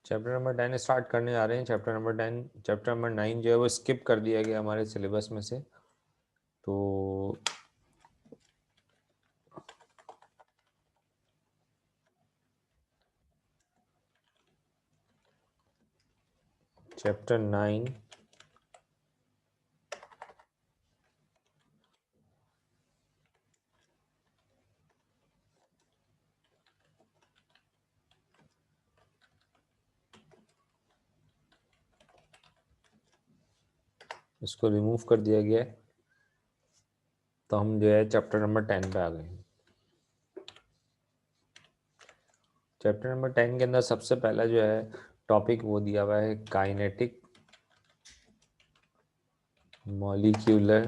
Chapter number 10 start करने जा रहे हैं। चैप्टर नंबर 9 जो है वो स्किप कर दिया गया हमारे सिलेबस में से। तो चैप्टर 9 इसको रिमूव कर दिया गया है, तो हम जो है चैप्टर नंबर 10 पे आ गए हैं। चैप्टर नंबर 10 के अंदर सबसे पहला जो है टॉपिक वो दिया हुआ है kinetic molecular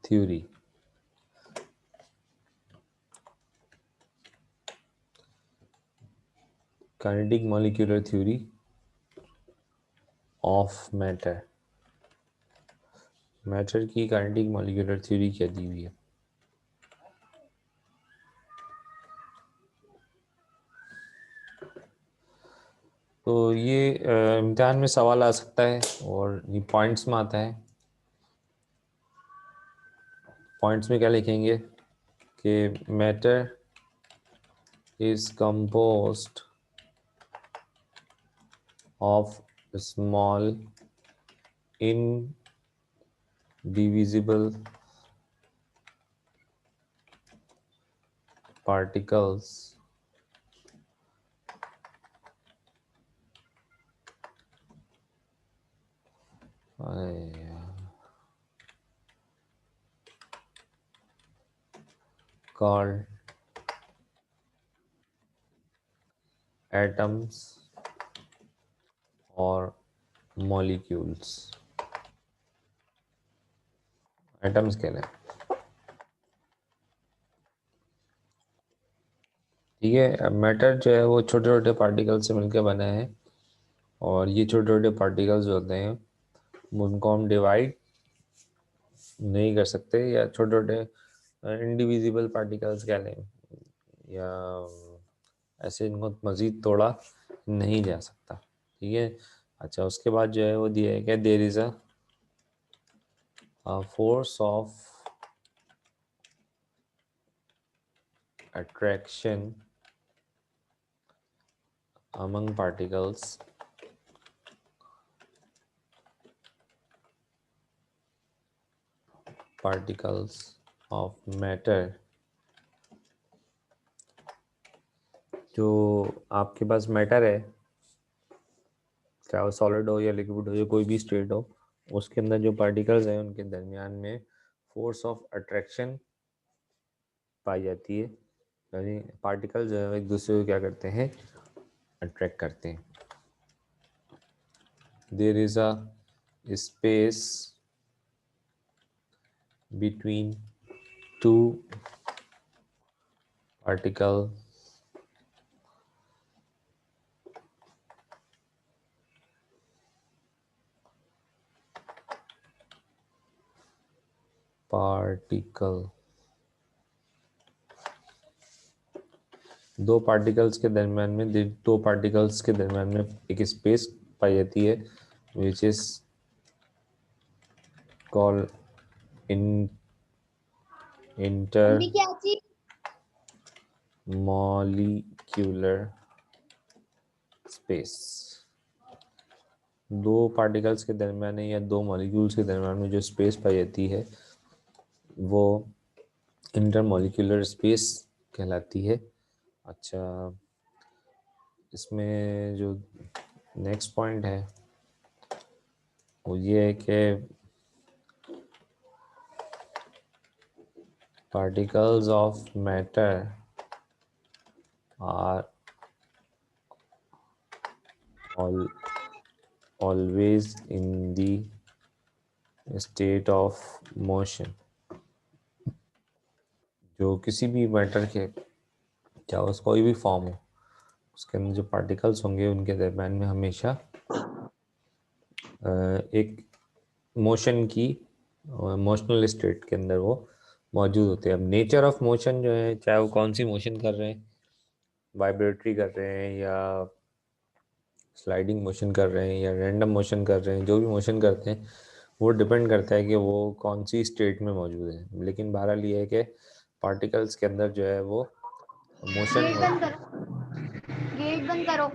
theory. Kinetic molecular theory of matter. Matter की काइनेटिक मॉलिक्यूलर थ्योरी क्या दी हुई है। तो ये इम्तिहान में सवाल आ सकता है और ये पॉइंट्स में आता है। पॉइंट्स में क्या लिखेंगे कि matter is composed of small indivisible particles called atoms or molecules। Atoms कहते हैं, ठीक है। मैटर जो है वो छोटे छोटे पार्टिकल से मिलकर बना है और ये छोटे छोटे पार्टिकल्स जो होते हैं उनको हम डिवाइड नहीं कर सकते, या छोटे छोटे इंडिविजिबल पार्टिकल्स कह लें, या ऐसे इनको मज़ीद तोड़ा नहीं जा सकता, ठीक है। अच्छा, उसके बाद जो है वो दिया है क्या, there is a force of attraction among particles of matter. जो आपके पास मैटर है, चाहे वो सॉलिड हो या लिक्विड हो या कोई भी स्टेट हो, उसके अंदर जो पार्टिकल्स हैं उनके दरमियान में फोर्स ऑफ अट्रैक्शन पाई जाती है। यानी पार्टिकल्स जो है एक दूसरे को क्या करते हैं, अट्रैक्ट करते हैं। There is a space between two particle particle दो पार्टिकल्स के दरमियान में एक स्पेस पाई जाती है विच इज कॉल्ड इंटर अभी क्या चीज? Molecular space. दो पार्टिकल्स के दरमियान या दो मॉलिक्यूल्स के दरमियान में जो स्पेस पाई जाती है वो इंटरमॉलिक्यूलर स्पेस कहलाती है। अच्छा, इसमें जो नेक्स्ट पॉइंट है वो ये है कि particles of matter are always in the state of motion। जो किसी भी मैटर के, चाहे उसका कोई भी फॉर्म हो, उसके अंदर जो पार्टिकल्स होंगे उनके दरम्यान में हमेशा एक मोशन की, मोशनल स्टेट के अंदर वो मौजूद होते हैं। अब नेचर ऑफ मोशन जो है, चाहे वो कौन सी मोशन कर रहे हैं, वाइब्रेटरी कर रहे हैं या स्लाइडिंग मोशन कर रहे हैं या रैंडम मोशन कर रहे हैं, जो भी मोशन करते हैं वो डिपेंड करता है कि वो कौन सी स्टेट में मौजूद है। लेकिन बहरहाल ये है कि पार्टिकल्स के अंदर जो है वो मोशन गेट बंद करो, गेट बंद करो।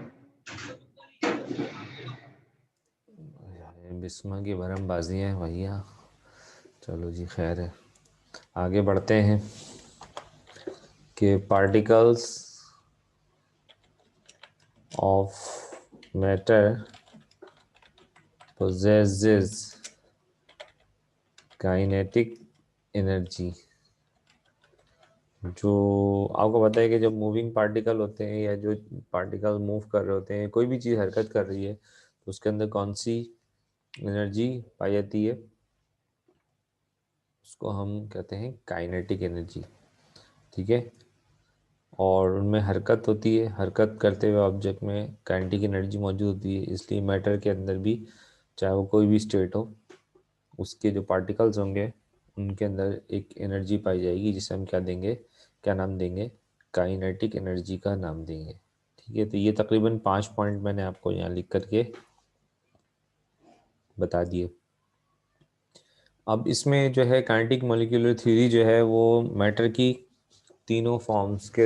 बिस्मा की भरमबाजी है भैया। चलो जी, खैर है, आगे बढ़ते हैं कि particles of matter possesses kinetic energy. जो आपको पता है कि जब मूविंग पार्टिकल होते हैं या जो पार्टिकल मूव कर रहे होते हैं, कोई भी चीज़ हरकत कर रही है, तो उसके अंदर कौन सी एनर्जी पाई जाती है? उसको हम कहते हैं काइनेटिक एनर्जी। ठीक है, और उनमें हरकत होती है, हरकत करते हुए ऑब्जेक्ट में काइनेटिक एनर्जी मौजूद होती है। इसलिए मैटर के अंदर भी, चाहे वो कोई भी स्टेट हो, उसके जो पार्टिकल्स होंगे उनके अंदर एक एनर्जी पाई जाएगी, जिसे हम क्या देंगे, क्या नाम देंगे? काइनेटिक एनर्जी का नाम देंगे। ठीक है, तो ये तकरीबन 5 पॉइंट मैंने आपको यहाँ लिख करके बता दिए। अब इसमें जो है काइनेटिक मॉलिक्यूलर थ्योरी जो है वो मैटर की तीनों फॉर्म्स के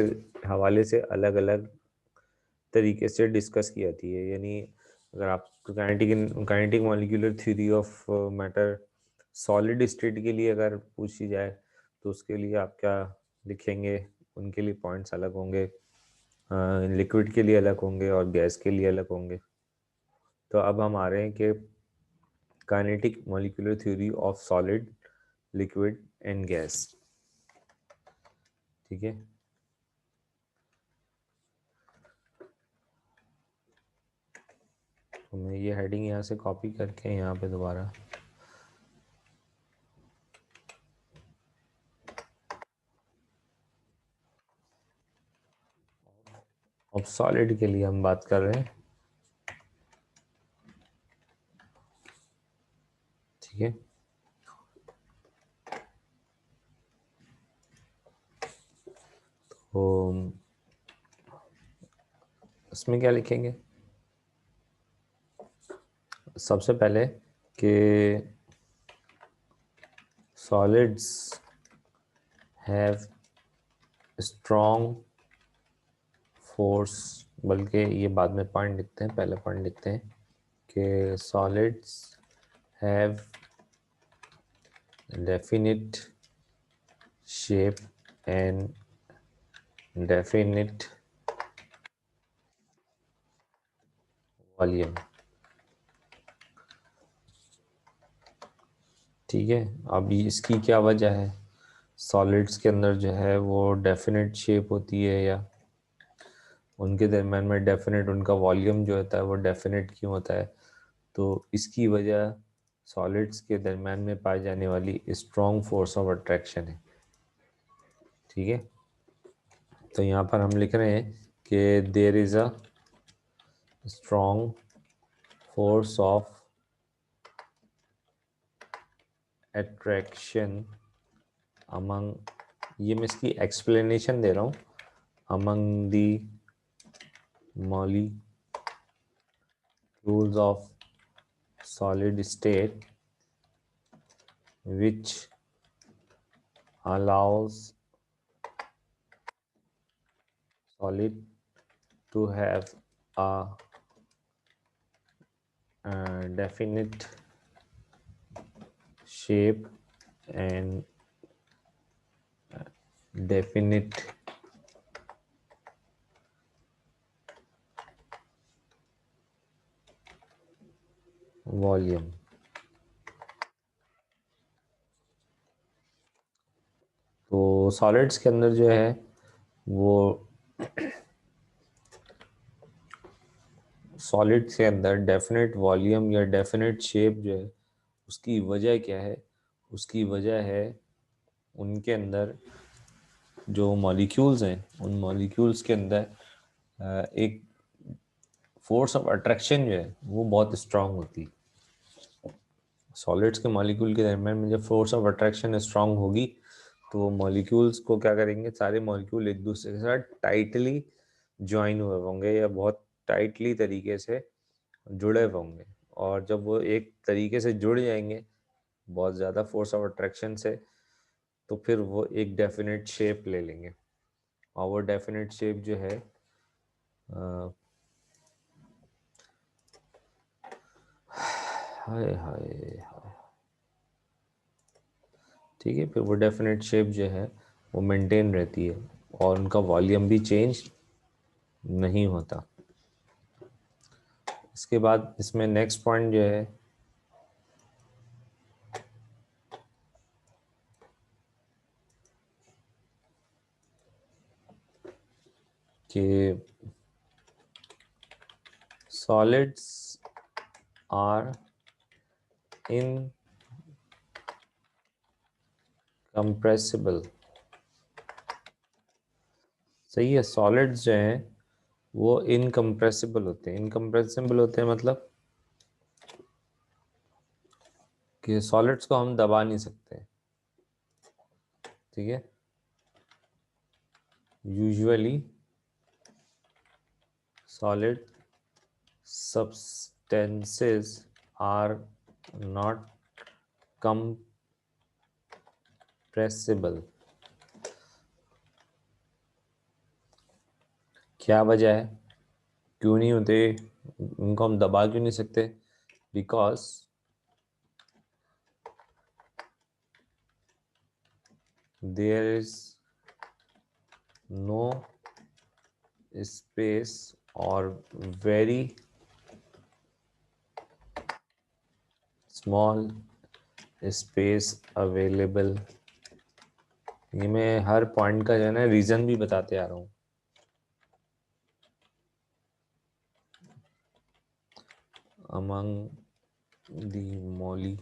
हवाले से अलग अलग तरीके से डिस्कस की जाती है। यानी अगर आप kinetic molecular theory of matter solid state के लिए अगर पूछी जाए, तो उसके लिए आप क्या लिखेंगे? उनके लिए पॉइंट्स अलग होंगे, लिक्विड के लिए अलग होंगे और गैस के लिए अलग होंगे। तो अब हम आ रहे हैं कि kinetic molecular theory of solid, liquid and gas. ठीक है, तो मैं ये हेडिंग यहाँ से कॉपी करके यहाँ पे दोबारा अब सॉलिड के लिए हम बात कर रहे हैं। ठीक है, तो इसमें क्या लिखेंगे? सबसे पहले कि सॉलिड्स हैव स्ट्रॉन्ग फोर्स, बल्कि ये बाद में पॉइंट लिखते हैं, पहले पॉइंट लिखते हैं कि solids have definite shape and definite volume. ठीक है, अब इसकी क्या वजह है? सॉलिड्स के अंदर जो है वो डेफिनेट शेप होती है, या उनके दरम्यान में डेफिनेट उनका वॉल्यूम जो होता है वो डेफिनेट क्यों होता है? तो इसकी वजह सॉलिड्स के दरम्यान में पाई जाने वाली स्ट्रॉन्ग फोर्स ऑफ अट्रैक्शन है। ठीक है, तो यहाँ पर हम लिख रहे हैं कि there is a strong force of attraction among, ये मैं इसकी एक्सप्लेनेशन दे रहा हूँ, among the molecules of solid state which allows solid to have a definite shape and definite volume. तो सॉलिड्स के अंदर जो है वो सॉलिड्स के अंदर डेफिनेट वॉल्यूम या डेफिनेट शेप जो है, उसकी वजह क्या है? उसकी वजह है उनके अंदर जो मॉलिक्यूल्स हैं, उन मॉलिक्यूल्स के अंदर एक फोर्स ऑफ अट्रैक्शन जो है वो बहुत स्ट्रांग होती है। सॉलिड्स के मॉलिक्यूल के दरम्यान में जब फोर्स ऑफ अट्रैक्शन स्ट्रांग होगी, तो वो मॉलिक्यूल्स को क्या करेंगे? सारे मॉलिक्यूल एक दूसरे के साथ टाइटली ज्वाइन हुए होंगे या बहुत टाइटली तरीके से जुड़े हुए होंगे, और जब वो एक तरीके से जुड़ जाएंगे बहुत ज़्यादा फोर्स ऑफ अट्रैक्शन से, तो फिर वो एक डेफिनेट शेप ले लेंगे। और वो डेफिनेट शेप जो है हाय हाय हाय, ठीक है, फिर वो डेफिनेट शेप जो है वो मेंटेन रहती है और उनका वॉल्यूम भी चेंज नहीं होता। इसके बाद इसमें नेक्स्ट पॉइंट जो है कि सॉलिड्स आर इनकम्प्रेसिबल। सही है, सॉलिड्स जो हैं वो इनकम्प्रेसिबल होते हैं। इनकम्प्रेसिबल होते हैं मतलब कि सॉलिड्स को हम दबा नहीं सकते, ठीक है। Usually solid substances are not compressible। क्या वजह है, क्यों नहीं होते, उनको हम दबा क्यों नहीं सकते? Because there is no space और वेरी स्मॉल स्पेस अवेलेबल। ये मैं हर पॉइंट का जो है ना रीजन भी बताते आ रहा हूँ। among the molecules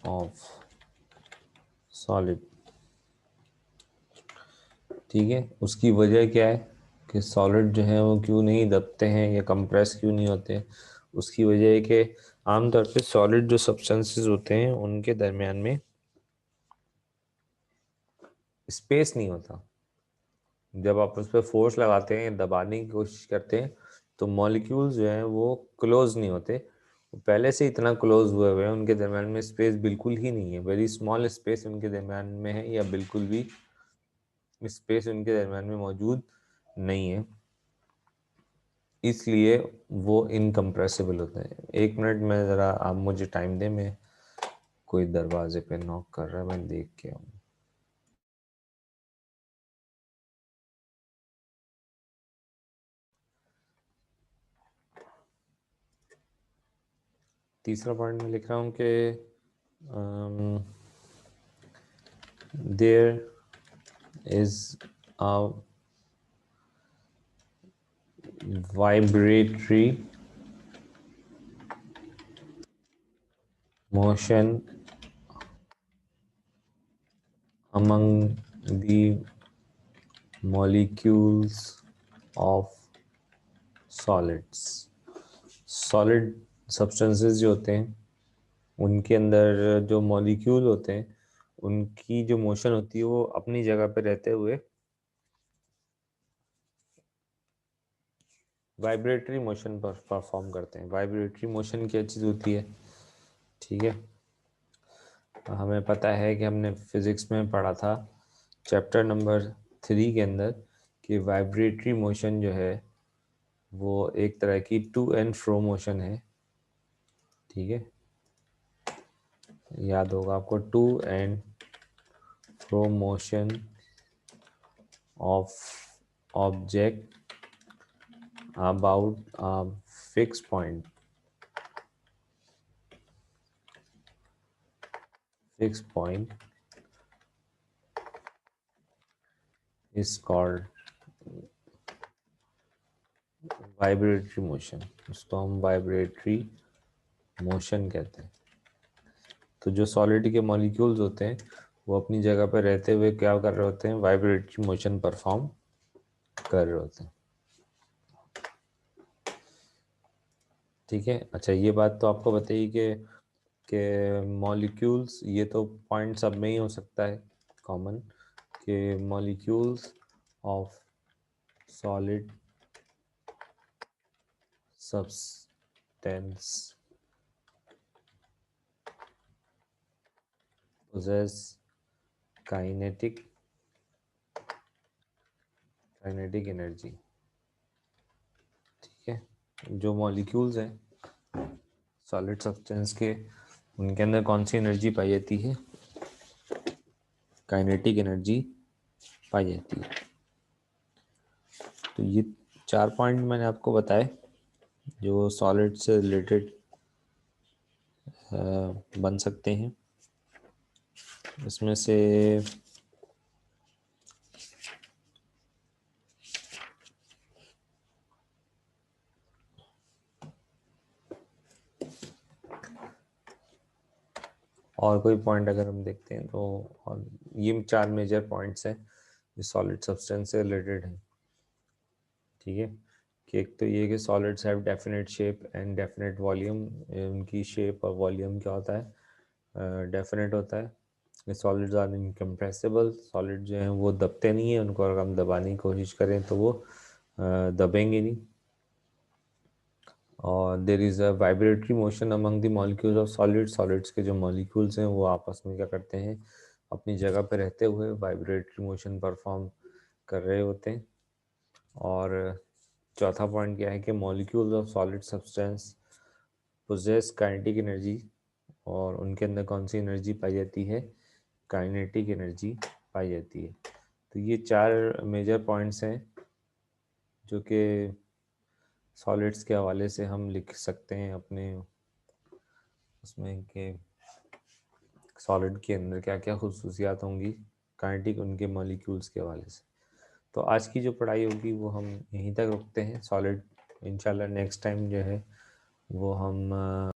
of solid, ठीक है। उसकी वजह क्या है कि सॉलिड जो है वो क्यों नहीं दबते हैं या कंप्रेस क्यों नहीं होते? उसकी वजह है कि आमतौर पे सॉलिड जो सब्सटेंसेस होते हैं उनके दरमियान में स्पेस नहीं होता। जब आप उस पर फोर्स लगाते हैं, दबाने की कोशिश करते हैं, तो मॉलिक्यूल्स जो हैं वो क्लोज नहीं होते। वो पहले से इतना क्लोज हुए हुए हैं, उनके दरमियान में स्पेस बिल्कुल ही नहीं है। वेरी स्मॉल स्पेस उनके दरमियान में है या बिल्कुल भी स्पेस उनके दरमियान में मौजूद नहीं है, इसलिए वो इनकम्प्रेसिबल होते हैं। एक मिनट में ज़रा आप मुझे टाइम दें, मैं कोई दरवाजे पे नॉक कर रहा है, मैं देख के आऊँ। तीसरा पॉइंट में लिख रहा हूँ कि there is a vibratory motion among the molecules of solids। Solid substances जो होते हैं उनके अंदर जो मॉलिक्यूल होते हैं उनकी जो मोशन होती है वो अपनी जगह पे रहते हुए वाइब्रेटरी मोशन पर परफॉर्म करते हैं। वाइब्रेटरी मोशन क्या चीज़ होती है, ठीक है। हमें पता है कि हमने फिजिक्स में पढ़ा था चैप्टर नंबर 3 के अंदर कि वाइब्रेटरी मोशन जो है वो एक तरह की टू एंड फ्रो मोशन है, ठीक है। याद होगा आपको, to and fro motion of object about a fix point. Fix point is called vibratory motion. उसको हम वाइब्रेटरी मोशन कहते हैं। तो जो सॉलिड के मॉलिक्यूल्स होते हैं वो अपनी जगह पर रहते हुए क्या कर रहे होते हैं, वाइब्रेटरी मोशन परफॉर्म कर रहे होते हैं, ठीक है। अच्छा, ये बात तो आपको बताइए कि मॉलिक्यूल्स, ये तो पॉइंट सब में ही हो सकता है कॉमन, कि molecules of solid substance possess kinetic energy. ठीक है, जो मॉलिक्यूल्स हैं सॉलिड सब्सटेंस के, उनके अंदर कौन सी एनर्जी पाई जाती है? काइनेटिक एनर्जी पाई जाती है। तो ये 4 पॉइंट मैंने आपको बताए जो सॉलिड से रिलेटेड बन सकते हैं। इसमें से और कोई पॉइंट अगर हम देखते हैं तो, और ये 4 मेजर पॉइंट्स हैं जो सॉलिड सब्सटेंस से रिलेटेड हैं। ठीक है, कि एक तो ये कि solids have definite shape and definite volume. उनकी शेप और वॉल्यूम क्या होता है? डेफिनेट होता है। सॉलिड्स आर इनकम्प्रेसिबल, सॉलिड जो हैं वो दबते नहीं हैं, उनको अगर हम दबाने की कोशिश करें तो वो दबेंगे नहीं। और there is a vibratory motion among the molecules of solids. Solids के जो मॉलिक्यूल्स हैं वो आपस में क्या करते हैं? अपनी जगह पे रहते हुए वाइब्रेटरी मोशन परफॉर्म कर रहे होते हैं। और चौथा पॉइंट क्या है कि molecules of solid substance possess kinetic energy, और उनके अंदर कौन सी एनर्जी पाई जाती है? काइनेटिक एनर्जी पाई जाती है। तो ये 4 मेजर पॉइंट्स हैं जो कि सॉलिड्स के हवाले से हम लिख सकते हैं अपने उसमें, कि सॉलिड के अंदर क्या क्या खुसूसियात होंगी काइनेटिक उनके मॉलिक्यूल्स के हवाले से। तो आज की जो पढ़ाई होगी वो हम यहीं तक रखते हैं। सॉलिड इंशाल्लाह नेक्स्ट टाइम जो है वो हम